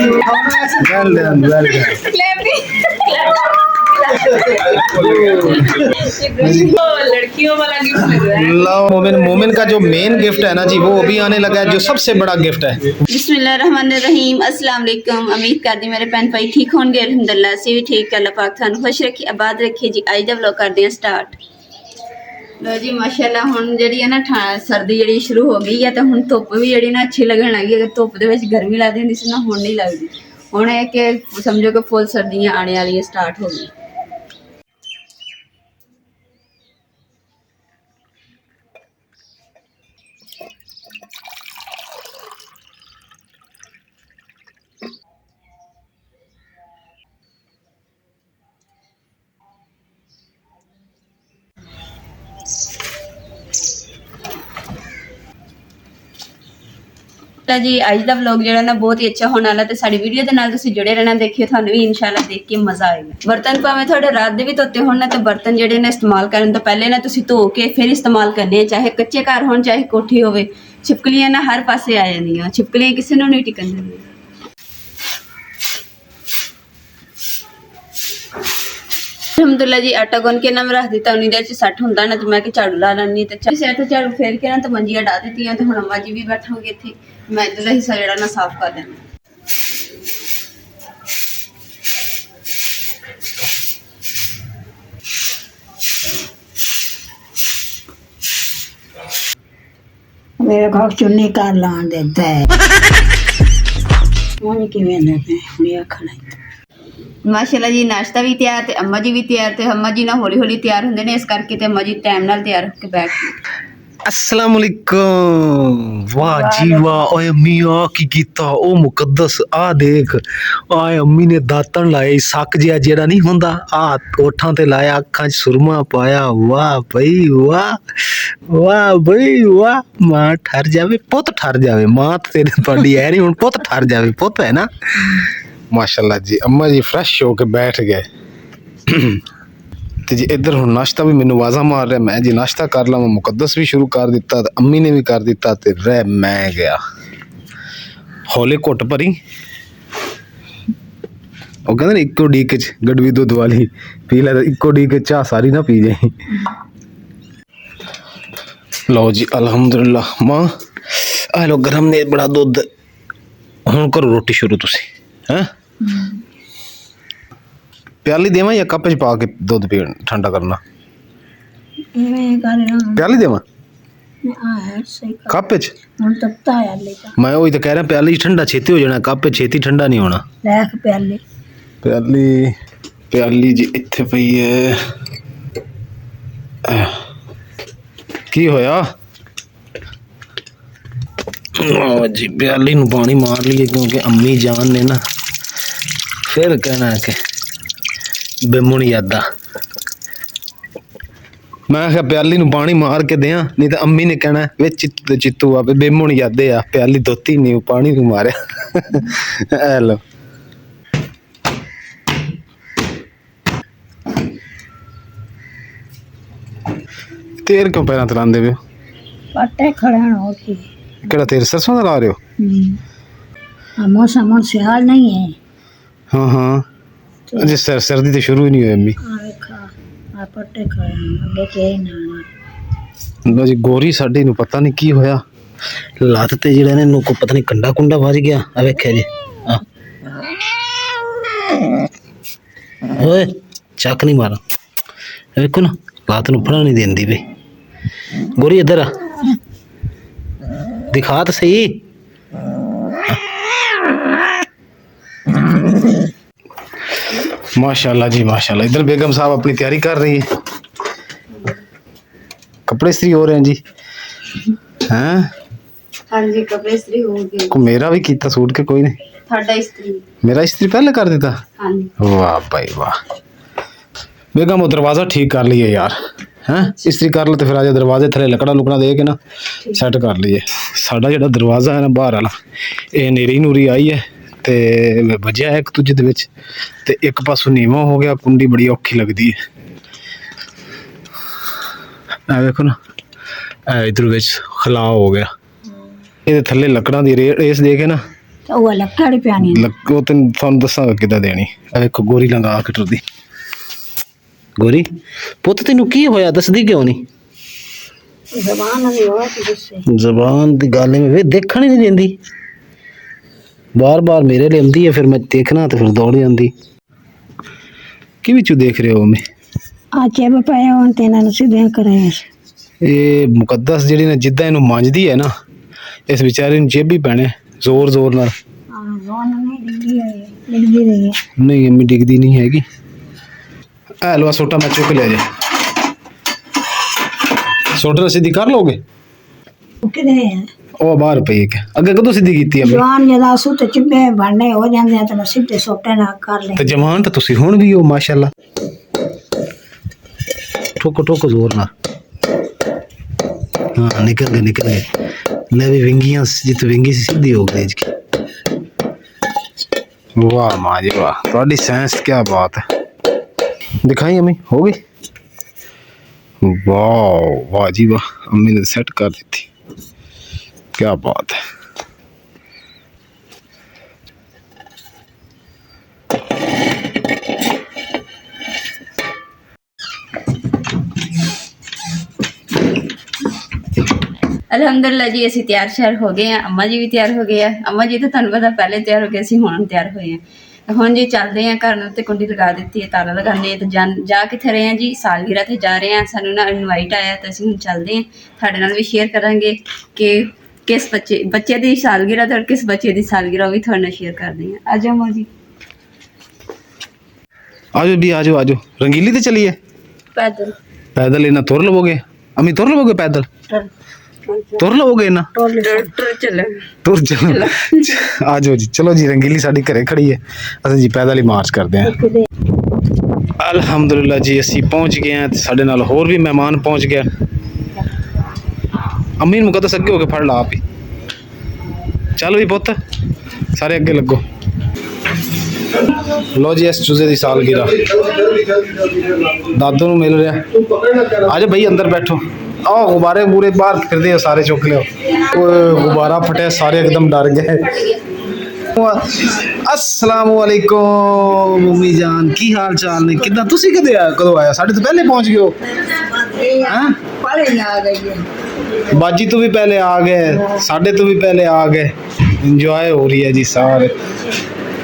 Well done well done. लड़कियों वाला gift लग रहा है। लव मोमिन, मोमिन का जो मेन गिफ्ट है ना जी, वो अभी आने लगा है, जो सबसे बड़ा गिफ्ट है। बिस्मिल्लाहिर्रहमानिर्रहीम, अस्सलाम वालेकुम। उम्मीद करती मेरे भैन भाई ठीक होंगे। अल्हम्दुलिल्लाह से भी ठीक। अल्लाह पाक थानू खुश रखे, आबाद रखे जी। अज दा व्लॉग करते हैं स्टार्ट। लो जी माशाअल्लाह, हुण जिहड़ी है ना सर्दी जिहड़ी शुरू हो गई है, तो हुण धुप्प भी जिहड़ी ना अच्छी लगन लगी। अगर धुप्प दे विच गर्मी लगदी हुंदी सी ना, हुण नहीं लगदी। हुण है कि समझो कि फुल सर्दियां आने वाली स्टार्ट हो गई। जी अज का व्लॉग जो ना बहुत ही अच्छा होने वाला, तो साड़ी वीडियो के नाल तुसीं जुड़े रहना। देखियो थानू भी इंशाल्लाह देख के मजा आएगा। बर्तन भावें थोड़े रात दे भी धोते होने, तो बर्तन जेडे ने इस्तेमाल करन तो पहले ना तुसीं धो के फिर इस्तेमाल करने, चाहे कच्चे घर होण चाहे कोठी होवे। छिपकलियां ना हर पासे आ जांदियां, छिपकलियां किसी नूं नहीं टिकन दिंदियां। अलहमदुल्ला जी आटा गुन के ना मैं रख दिता, उन्नी देर च सैट होंदा ना, तो मैं झाड़ू ला लैनी। तो सैट झाड़ू फेर के ना तो मंजियां डा दी। तो हुण अम्मा जी भी बैठोगे इत्थे, मैं इधर का हिस्सा जेड़ा ना साफ कर देना। मेरे घर चुन्नी कर लान देता है। वो किवें देते हैं खाना। माशाल्लाह जी नाश्ता भी तैयार, ते अम्मा जी भी तैयार। ते अम्मा जी ना हौली हौली तैयार होंदे ने, इस करके ते अम्मा जी टाइम नाल तैयार होके बैठ गए। अस्सलाम वालेकुम। वाह जी वाह, ओए अम्मी आ की कीता ओ मुकद्दस। आ देख, आए अम्मी ने दातन लाए, सक जिहा जेड़ा नहीं हुंदा, आ ओठां ते लाया, अखां च सुरमा पाया। वाह भाई वाह, वाह भाई वाह। मां ठर जावे, पुत ठर जावे। मां तेरे तुहाडी है नहीं, हुण पुत ठर जावे। पुत है ना माशाल्लाह जी। अम्मा जी फ्रेश होके बैठ गए। ਤੇ ਜੀ ਇੱਧਰ ਹੁਣ ਨਾਸ਼ਤਾ ਵੀ ਮੈਨੂੰ ਆਵਾਜ਼ਾਂ ਮਾਰ ਰਿਹਾ, ਮੈਂ ਜੀ ਨਾਸ਼ਤਾ ਕਰ ਲਵਾਂ। ਮੁਕੱਦਸ ਵੀ ਸ਼ੁਰੂ ਕਰ ਦਿੱਤਾ ਤੇ ਅੰਮੀ ਨੇ ਵੀ ਕਰ ਦਿੱਤਾ, ਤੇ ਰਹਿ ਮੈਂ ਗਿਆ। ਹੌਲੇ ਘੁੱਟ ਭਰੀ, ਉਹ ਕਹਿੰਦੇ ਨੇ ਇੱਕੋ ਡੀਕ ਚ ਗੜਵੀ ਦੁੱਧ ਵਾਲੀ ਪੀ ਲੈ, ਇੱਕੋ ਡੀਕ ਚ ਚਾਹ ਸਾਰੀ ਨਾ ਪੀ ਜਾਏ। ਲਓ ਜੀ ਅਲਹਮਦੁਲਿਲਾ। ਮਾਂ ਆ ਲੋ ਗਰਮ ਨੇ ਬੜਾ ਦੁੱਧ। ਹੁਣ ਕਰੋ ਰੋਟੀ ਸ਼ੁਰੂ ਤੁਸੀਂ। ਹੈਂ प्याली देवा या कप च पा के दुध पी ठंडा करना? प्याली देवा कप च? मैं वही तो कह रहा, प्याली ठंडा छेती हो जाना, कप छेती ठंडा नहीं होना। प्याली प्याली जी इत्थे पई है। की होया जी? प्याली नूं पानी मार लिए, क्योंकि अम्मी जान ने ना फिर कहना है कि बेमुनी यादा। मैं आख्या प्याली नूं पानी मार के दियां, नहीं तो अम्मी ने कहना वे चित्तू ते चित्तू आ, बेमुनी यादे आ, प्याली धोती नहीं, पानी क्यों मारिया। ए लो तेल क्यों पैरां ते लांदे पियो? पट्टे खड़े हो की केड़ा तेल सरसों दा ला रहे हो? मौसम सियाल नहीं है। हाँ हाँ, अजे सर्दी तो शुरू ही नहीं हुई अम्मी। पट्टे खड़े अगे के ना लो जी गोरी साडी नूं पता नहीं की होया, लत्त ते जेड़ा ने को पता नहीं कंडा कुंडा वज गया। आ वेख्या जी, ओए चक नहीं मारा, देखो ना लत्त नूं फड़ा नहीं देंदी पे। गोरी इधर आ, दिखा तो सही। माशाल्लाह जी माशाल्लाह। इधर बेगम साहब अपनी तैयारी कर रही है, कपड़े इस्त्री हो रहे हैं जी। हैं हाँ जी कपड़े इस्त्री हो गए। को मेरा भी कीता सूट के कोई नहीं? थाड़ा इस्त्री मेरा इस्त्री पहले कर देता। हाँ जी। वाह भाई वाह। बेगम वो दरवाजा ठीक कर लिए यार। हैं इस्त्री कर लो तो फिर आज दरवाजे थले लकड़ा लुकड़ा दे के ना सैट कर लिए। साडा जेड़ा दरवाजा है ना बाहर वाला, ये नेरी नूरी आई है ते वजया एक दूजे दे विच, ते एक पासों नीवा हो गया, कुंडी बड़ी औखी लगदी है। आ देखो ना, इधर विच खलाव हो गया। ये थल्ले लकड़ा दी रेस दे के ना ਤੇ ਉਹ ਲੱਕੜੀ ਪਿਆਣੀ ਲੱਗੋ ਤੈਨੂੰ ਤੁਹਾਨੂੰ ਦੱਸਾਂਗਾ ਕਿੱਦਾਂ ਦੇਣੀ। ਆ ਵੇਖੋ ਗੋਰੀ ਲੰਗਾ ਕੇ ਟੁਰਦੀ। ਗੋਰੀ ਪੁੱਤ ਤੈਨੂੰ ਕੀ ਹੋਇਆ, ਦੱਸਦੀ ਕਿਉਂ ਨਹੀਂ? ਜ਼ਬਾਨ ਦੀ ਹੋਆ ਤੇ ਦੱਸੇ ਜ਼ਬਾਨ ਦੀ ਗੱਲ ਐਵੇਂ ਵੇ ਦੇਖਣ ਹੀ ਨਹੀਂ ਦਿੰਦੀ, ਬਾਰ-ਬਾਰ ਮੇਰੇ ਲਈ ਆਉਂਦੀ ਹੈ, ਫਿਰ ਮੈਂ ਦੇਖਣਾ ਤੇ ਫਿਰ ਦੌੜ ਜਾਂਦੀ। ਕੀ ਵਿੱਚੋਂ ਦੇਖ ਰਹੇ ਹੋ? ਮੈਂ ਆ ਚੇਬ ਪਾਇਆ ਹੁਣ ਤੇ ਇਹਨਾਂ ਨੂੰ ਸਿੱਧਿਆਂ ਕਰਿਆ ਇਹ ਮੁਕੱਦਸ ਜਿਹੜੀ ਨਾ ਜਿੱਦਾਂ ਇਹਨੂੰ ਮੰਜਦੀ ਹੈ ਨਾ, ਇਸ ਵਿਚਾਰੇ ਨੂੰ ਜੇਬੀ ਪੈਣੇ ਜ਼ੋਰ ਨਾਲ। ਹਾਂ ਜ਼ੋਨ ਨਹੀਂ ਡਿੱਗੀ ਹੋਈ ਡਿੱਗੀ ਰਹੀ ਹੈ। ਨਹੀਂ ਅੰਮੀ ਡਿੱਗਦੀ ਨਹੀਂ ਹੈਗੀ। ਆ ਲਵਾ ਸੋਟਾ ਮੈਂ ਚੁੱਕ ਲਿਆ ਜੇ। ਸੋਟਾ ਸਿੱਧੀ ਕਰ ਲੋਗੇ? ਉਹ ਕਿਧਰੇ ਹੈ ਉਹ ਬਾਹਰ ਪਈ ਹੈ। ਅੱਗੇ ਕਦੋਂ ਸਿੱਧੀ ਕੀਤੀ ਅੰਮੀ? ਜਵਾਨ ਜਦਾ ਸੁ ਤੇ ਚਿੱਬੇ ਬਣਨੇ ਹੋ ਜਾਂਦੇ ਆ ਤੇ ਮੈਂ ਸਿੱਧੇ ਸੋਟੇ ਨਾਲ ਕਰ ਲੈ। ਤੇ ਜਵਾਨ ਤਾਂ ਤੁਸੀਂ ਹੁਣ ਵੀ ਹੋ ਮਾਸ਼ਾਅੱਲਾ। ਠੋਕੋ ਜ਼ੋਰ ਨਾਲ। हाँ निकल गए ले भी विंगियां जित विंगी सी सीधी हो गई इसकी। वाह माँ जी वाह, थोड़ी साइंस क्या बात है। दिखाई अम्मी हो गई? वाह वाह जी वाह, अम्मी ने सेट कर दी थी, क्या बात है। ਅਲਹਮਦੁਲਿਲਾ ਜੀ ਅਸੀਂ ਤਿਆਰ ਸ਼ਿਆਰ ਹੋ ਗਏ ਆ। ਅੰਮਾ ਜੀ ਵੀ ਤਿਆਰ ਹੋ ਗਏ ਆ। ਅੰਮਾ ਜੀ ਤਾਂ ਤੁਹਾਨੂੰ ਪਤਾ ਪਹਿਲੇ ਤਿਆਰ ਹੋ ਗਏ, ਅਸੀਂ ਹੁਣ ਤਿਆਰ ਹੋਏ ਆ। ਹੁਣ ਜੀ ਚੱਲਦੇ ਆ ਘਰ ਨੂੰ ਤੇ ਕੁੰਡੀ ਲਗਾ ਦਿੱਤੀ ਹੈ, ਤਾਲਾ ਲਗਾਉਂਦੇ ਆ ਤੇ ਜਾ ਕਿੱਥੇ ਰਹੇ ਆ ਜੀ? ਸਾਲਗਿਰਾ ਤੇ ਜਾ ਰਹੇ ਆ। ਸਾਨੂੰ ਨਾ ਇਨਵਾਈਟ ਆਇਆ ਤਾਂ ਅਸੀਂ ਹੁਣ ਚੱਲਦੇ ਆ। ਤੁਹਾਡੇ ਨਾਲ ਵੀ ਸ਼ੇਅਰ ਕਰਾਂਗੇ ਕਿ ਕਿਸ ਬੱਚੇ ਦੀ ਸਾਲਗਿਰਾ ਤੇ ਕਿਸ ਬੱਚੇ ਦੀ ਸਾਲਗਿਰਾ, ਉਹ ਵੀ ਤੁਹਾਡੇ ਨਾਲ ਸ਼ੇਅਰ ਕਰਦੇ ਆ। ਆ ਜਾਓ ਅੰਮਾ ਜੀ। आजो भी आजो आजो। रंगीली तो चलिए पैदल इना तुर लवोगे? अम्मी तुर लवोगे पैदल? तुर लवोगे इना? तुर चलो आजो जी, चलो जी। रंगीली साडी घरे खड़ी है, असं जी पैदल ही मार्च करते हैं। अल्हम्दुलिल्लाह जी असी पहुंच गए हैं। साडे नाल होर भी मेहमान पहुंच गया। अम्मी नूं मुकद्दस अगे होके फड़ ला आप ही। चल भी पुत्त सारे अगे लगो। लो जी इस चूजे की सालगिरह दादू नूं मिल रहा। आजा भाई अंदर बैठो। आओ गुब्बारे पूरे बाहर फिरदे हो, सारे चुक लियो। गुब्बारा फटे सारे एकदम डर गए। अस्सलाम वालेकुम मम्मी जान, की हाल चाल ने? किदा तुसी कदों आया? साडे तो पहले पहुंच गए हो। हैं बाजी तो भी पहले आ गए, साडे तो भी पहले आ गए। इंजॉय हो रही है जी सारे।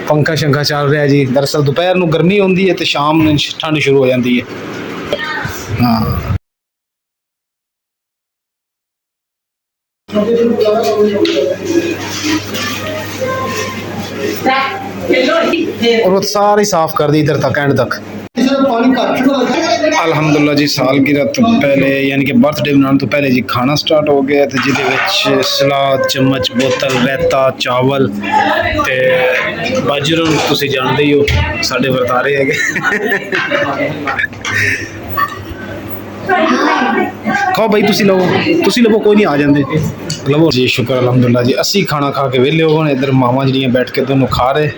पंखा शंखा चल रहा है जी। दरअसल दोपहर ਨੂੰ गर्मी होंदी है तो शाम ਨੂੰ ठंड शुरू हो जाती है। हाँ और वो सारी साफ कर दी इधर तक एंड तक। अल्हम्दुलिल्लाह जी सालगिरह तो पहले यानी कि बर्थडे मनाने तो पहले जी खाना स्टार्ट हो गया। तो जिहदे विच सलाद, चम्मच, बोतल, रायता, चावल ते बाजरों तुसीं जाणदे ही हो साडे वरतारे हैगे। खाओ भाई तुसी लवो कोई नहीं, आ जाते लवो जी। शुक्र अल्हम्दुलिल्लाह जी असी खाना खा के वेले हो गए। इधर मामा जिहड़ियां बैठ के दोनों खा रहे।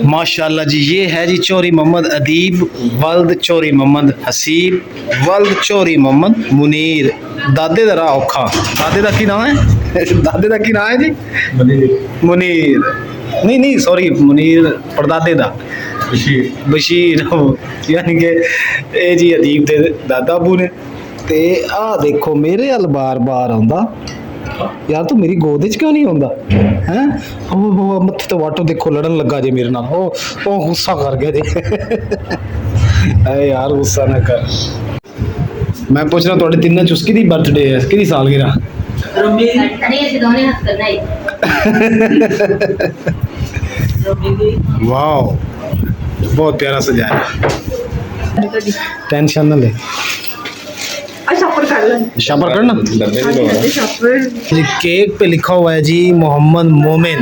माशाल्लाह जी ये है जी चौरी मोहम्मद अदीब वल्द चौरी मोहम्मद हसीब वल्द चौरी मोहम्मद मुनीर। दादे दा राह औखा। दादे दा की नाम है? दादे दा की नाम है जी? मुनीर नहीं सॉरी मुनीर परदादे दा बशीर यानी कि ये जी अदीब दे दादा अबू ने। ते आ देखो मेरे अल बार बार आंदा यार, तू मेरी गोद च क्यों नहीं आंदा हैं? ओ मत्थे तो वाटो देखो लड़न लगा जे मेरे नाल। ओ गुस्सा कर गया जे। अरे यार गुस्सा ना कर। मैं पूछ रहा तुहाडे तिन्नां चों किहदी बर्थडे है, किहदी सालगिरह? वाओ बहुत प्यारा सजाया। टेंशन ना ले, शापर करना। केक पे लिखा हुआ है जी मोहम्मद मोमिन।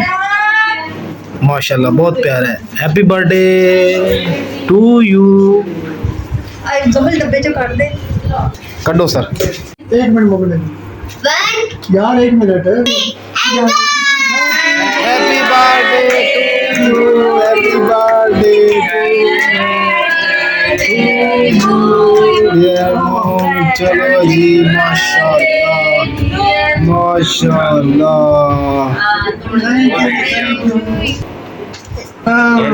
माशाल्लाह बहुत प्यारा है। Happy birthday to you. डब्बे चो काट दे, कटो सर। एक मिनट मोबाइल यार, एक minute. Happy birthday to you, happy birthday to you. चलो जी माशाल्लाह माशाल्लाह।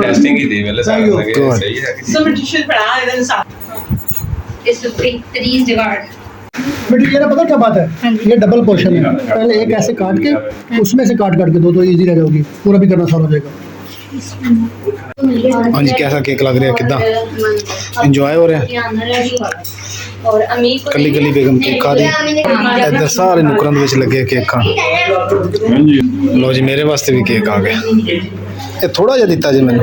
टेस्टिंग की थी पहले सारे लगे Good. सही है सब टिश्यू पड़ा है इधर साथ इस बेहतरीन जुगाड़। बेटी ये ना पता क्या बात है, ये डबल पोर्शन है। पहले एक ऐसे काट के उसमें से काट के दो तो इजी रह जाओगी, पूरा भी करना आसान हो जाएगा। हाँ जी, कैसा केक लग रहा है, कितना इंजॉय हो रहा है। और अमीर को कली कली बेगम केक खा रही है, इधर सारे नुकरन विच लगे केक खान। लो जी मेरे वास्ते भी केक आ गया, ये थोड़ा जिहा दिता जी मैंने।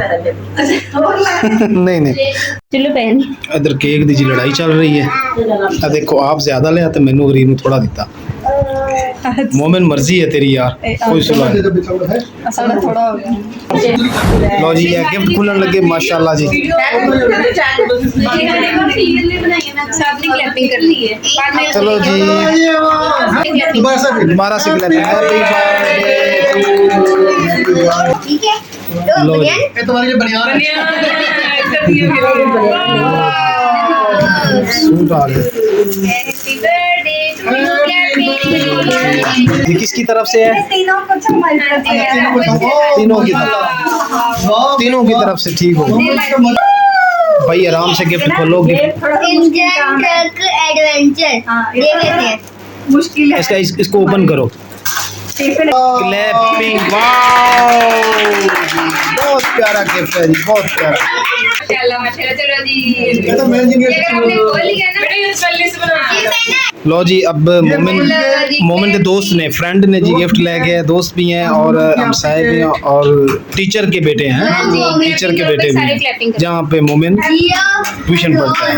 नहीं नहीं, चलो बहन इधर केक दी जी लड़ाई चल रही है। देखो आप ज्यादा लिया तो मैनू गरीब नू थोड़ा दिता। मोमिन मर्जी है तेरी यार, कोई सुलह नहीं। असल थोड़ा हो गया लो जी ये गिफ्ट खुलन लगे माशाल्लाह जी। सबने क्लैपिंग कर ली है। चलो जी दोबारा से हैप्पी बर्थडे। ठीक है लो जी ये तुम्हारे लिए बनियान है। सूट आ गया। हैप्पी बर्थडे टू यू ये किसकी तरफ से है? तीनों को तीनों की तरफ, तीनों की तरफ से। ठीक हो भाई, आराम से गिफ्ट खोलो। गिफ्ट इंडियन ट्रक एडवेंचर ये कहते हैं। मुश्किल है इसका इसको ओपन करो। क्लैपिंग, वाओ बहुत प्यारा गिफ्ट है जी, बहुत प्यारा। माशाल्लाह माशाल्लाह। चलो जी ये तो मैजिक ये अगर आपने खोल लिया ना बेटा ये जल्दी से बना लो जी अब मोमिन के दोस्त ने, फ्रेंड ने जी गिफ्ट ले गए। दोस्त भी हैं और हमसाए भी हैं और टीचर के बेटे हैं, टीचर के बेटे भी हैं जहाँ पे मोमिन ट्यूशन पढ़ता है।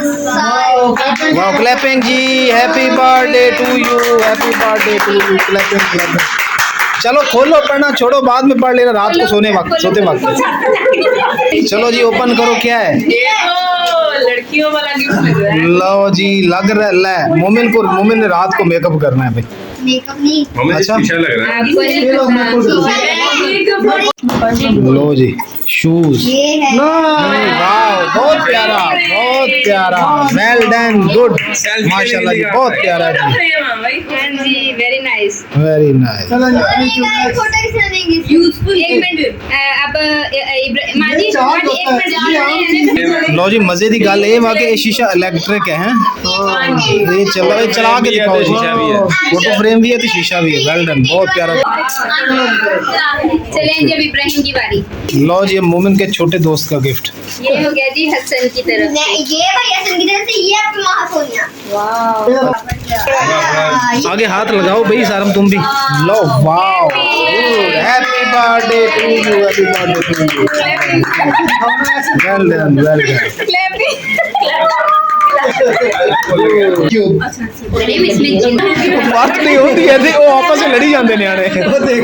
वाओ क्लैपिंग जी, happy birthday to you, happy birthday to you. Clapping clapping. चलो खोलो, पढ़ना छोड़ो, बाद में पढ़ लेना रात को सोते वक्त। चलो जी ओपन करो, क्या है? ये तो लड़कियों वाला गिफ्ट लग रहा है लो जी लग रहा है, ले मोमिन ने रात को मेकअप करना है भाई। मेकअप नहीं हमें अच्छा। अच्छा लग रहा है। लो जी शूज, ये है वाओ बहुत प्यारा, बहुत प्यारा, वेल डन, गुड माशाल्लाह जी, बहुत प्यारा जी, हाँ जी very nice very nice. Photo किसने देंगे यूजफुल। एक मिनट अब माजी एक मिनट जाने। लो जी मजे दी गल ये वा कि ये शीशा इलेक्ट्रिक है, हैं? ये चला के दिखाओ जी। शीशा भी है। फोटो फ्रेम भी है तो शीशा भी है, वेल डन, बहुत प्यारा। चलेंगे अब इब्राहिम की बारी। लो जी मोमिन के छोटे दोस्त का गिफ्ट। ये हो गया जी हसन की तरफ से। ये भैया संगीत से ये अपनी माँ सोनिया आगे हाथ लगाओ भाई सारम तुम भी। लो wow happy birthday to you, happy birthday to you, well done, well done. अरे इसमें जिन- बात नहीं होती है, वो आपस में लड़ी जाते न्याणे। वो देख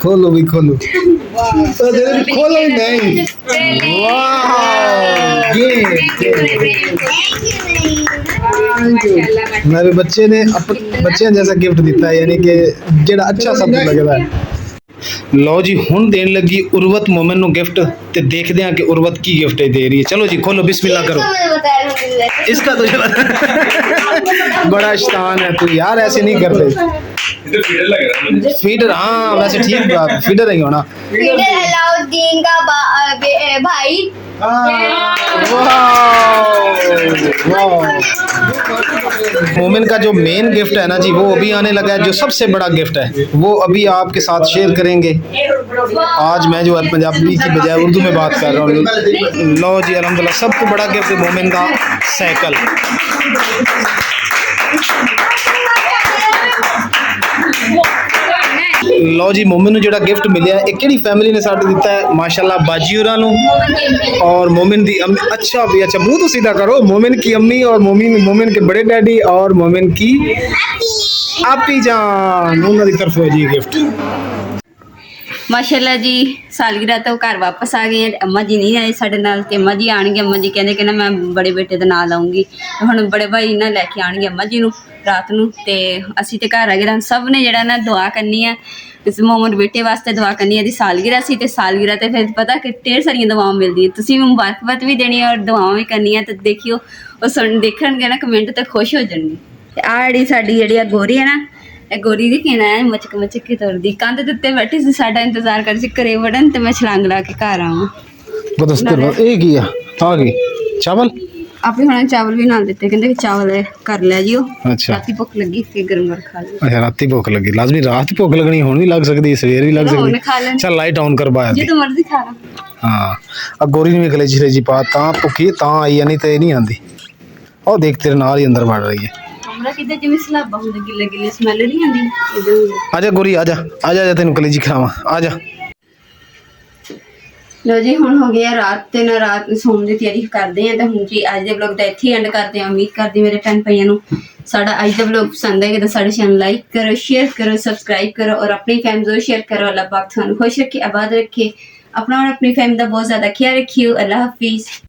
खोलो भी खोलो, खोलो ही नहीं। वाह ये माशाल्लाह मेरे बच्चे ने बच्चे जैसा गिफ्ट दिता है, यानी कि जेड़ा अच्छा सब लगदा है। लो जी हुन देन लगी उर्वत मोमिन नु गिफ्ट, ते देखदे हैं कि उर्वत की गिफ्ट दे रही है। चलो जी खोलो, बिस्मिल्लाह करो। इसका तो चला बड़ा शैतान है तू यार, ऐसे नहीं करते। इधर फीडर लग रहा है मुझे। फीडर, हाँ वैसे ठीक बात, फीडर है होना। अलाउद्दीन का भाई मोमिन का जो मेन गिफ्ट है ना जी, वो अभी आने लगा है। जो सबसे बड़ा गिफ्ट है वो अभी आपके साथ शेयर करेंगे। आज मैं जो है पंजाबी की बजाय उर्दू में बात कर रहा हूँ। लो जी अल्हम्दुलिल्लाह, सबसे बड़ा गिफ्ट है मोमिन का साइकिल। लो जी मोमिन जो गिफ्ट मिले एक केड़ी फैमिली ने साडे दिता है माशाल्लाह, बाजी होरां नूं और मोमिन दी अम्मी। अच्छा भी अच्छा, मुंह तो सीधा करो। मोमिन की अम्मी और मोमिन के बड़े डैडी और मोमिन की आपी जान, उन्हां दी तरफों जी गिफ्ट। माशाल्लाह जी सालगिरह तो घर वापस आ गए हैं। अम्मा जी नहीं आए साढ़े नाल, ते अम्मा जी आएंगे। अम्मा जी कहंदे कि ना मैं बड़े बेटे दे नाल आऊँगी, हुण बड़े भाई ना लैके आएंगे अम्मा जी नूं रात नूं। ते असीं ते घर आ गए, सब ने जेड़ा ना दुआ करनी है इस मोमिन बेटे वास्ते, दुआ करनी है। दी सालगिरह सी ते सालगिरह ते फिर पता कि ढेर सारियां दुआवां मिलदियां, तुसीं भी मुबारकबाद भी देनी है और दुआवां भी करनी है। ते देखियो वो सुन देखणगे ना कमेंट ते खुश हो जाणगे। ਆ ਜਿਹੜੀ ਸਾਡੀ ਜਿਹੜੀ ਆ ਗੋਰੀ ਹੈ ਨਾ, ਇਹ ਗੋਰੀ ਦੀ ਕਿਹਨਾਂ ਹੈ ਮਚਕ ਮਚਕ ਕੇ ਤੁਰਦੀ ਕੰਧ ਦੇ ਉੱਤੇ ਬੈਠੀ ਸੀ, ਸਾਡਾ ਇੰਤਜ਼ਾਰ ਕਰ ਸੀ ਘਰੇ ਵੜਨ ਤੇ ਮੈਂ ਛਲਾਂਗ ਲਾ ਕੇ ਘਰ ਆਵਾਂ। ਇਹ ਕੀ ਆ ਗਈ ਚਾਵਲ ਆਪੇ ਹੁਣ ਚਾਵਲ ਵੀ ਨਾਲ ਦਿੱਤੇ, ਕਹਿੰਦੇ ਕਿ ਚਾਵਲ ਕਰ ਲਿਆ ਜੀ ਉਹ ਅੱਛਾ ਰਾਤੀ ਭੁੱਖ ਲੱਗੀ ਫਿਰ ਗਰਮ ਕਰ ਖਾ ਲਈ। ਅੱਛਾ ਰਾਤੀ ਭੁੱਖ ਲੱਗੀ, ਲਾਜ਼ਮੀ ਰਾਤ ਹੀ ਭੁੱਖ ਲੱਗਣੀ, ਹੁਣ ਵੀ ਲੱਗ ਸਕਦੀ, ਸਵੇਰ ਵੀ ਲੱਗ ਹੁਣ ਸਕਦੀ। ਖਾ ਲੈਣੀ ਚੱਲ ਲਾਈਟ ਆਨ ਕਰ ਬਾਹਰ ਦੀ। ਜਿੱਦੋਂ ਮਰਜ਼ੀ ਖਾ ਲਾ। ਹਾਂ ਆ ਗੋਰੀ ਨੂੰ ਵੀ ਕਲੇਜੀ ਰੇਜੀ ਪਾ, ਤਾਂ ਭੁੱਖੀ ਤਾਂ ਆਈ ਆ, ਨਹੀਂ ਤੇ ਇਹ ਨਹੀਂ ਆਂਦੀ। ਉਹ ਦੇਖ ਤੇਰੇ ਨਾਲ ਹੀ ਅੰਦਰ ਵੜ ਰਹੀ ਹੈ। ਕਮਰਾ ਕਿਤੇ ਜਿਵੇਂ ਸਲਾਬਾ ਹੁੰਦਾ, ਗਿੱਲੇ ਗਿੱਲੇ ਸਮੈਲ ਨਹੀਂ ਆਉਂਦੀ ਇਦਾਂ। ਆ ਜਾ ਗੋਰੀ ਆ ਜਾ ਆ ਜਾ, ਤੈਨੂੰ ਕਲੇਜੀ ਖਿਲਾਵਾਂ, ਆ ਜਾ। ਲੋ ਜੀ ਹੁਣ ਹੋ ਗਿਆ ਰਾਤ ਤੇ ਨਾ ਰਾਤ ਨੂੰ ਸੌਣ ਦੀ ਤਿਆਰੀ ਕਰਦੇ ਆ। ਤਾਂ ਹੁਣ ਜੀ ਅੱਜ ਦੇ ਵਲੌਗ ਦਾ ਇੱਥੇ ਐਂਡ ਕਰਦੇ ਆ। ਉਮੀਦ ਕਰਦੀ ਮੇਰੇ ਭੈਣ ਭਾਈਆਂ ਨੂੰ ਸਾਡਾ ਅੱਜ ਦਾ ਵਲੌਗ ਪਸੰਦ ਆਏਗਾ ਤਾਂ ਸਾਡੇ ਚੈਨਲ ਲਾਈਕ ਕਰੋ, ਸ਼ੇਅਰ ਕਰੋ, ਸਬਸਕ੍ਰਾਈਬ ਕਰੋ ਔਰ ਆਪਣੀ ਫੈਮਿਲੀ ਜ਼ਰੂਰ ਸ਼ੇਅਰ ਕਰੋ। ਅੱਲਾਹ ਪਾਕ ਤੁਹਾਨੂੰ ਖੁਸ਼ ਰੱਖੇ, ਆਬਾਦ ਰੱਖੇ। अपना और अपनी फैमिली का बहुत ज़्यादा ख्याल रखियो। अल्लाह हाफिज़।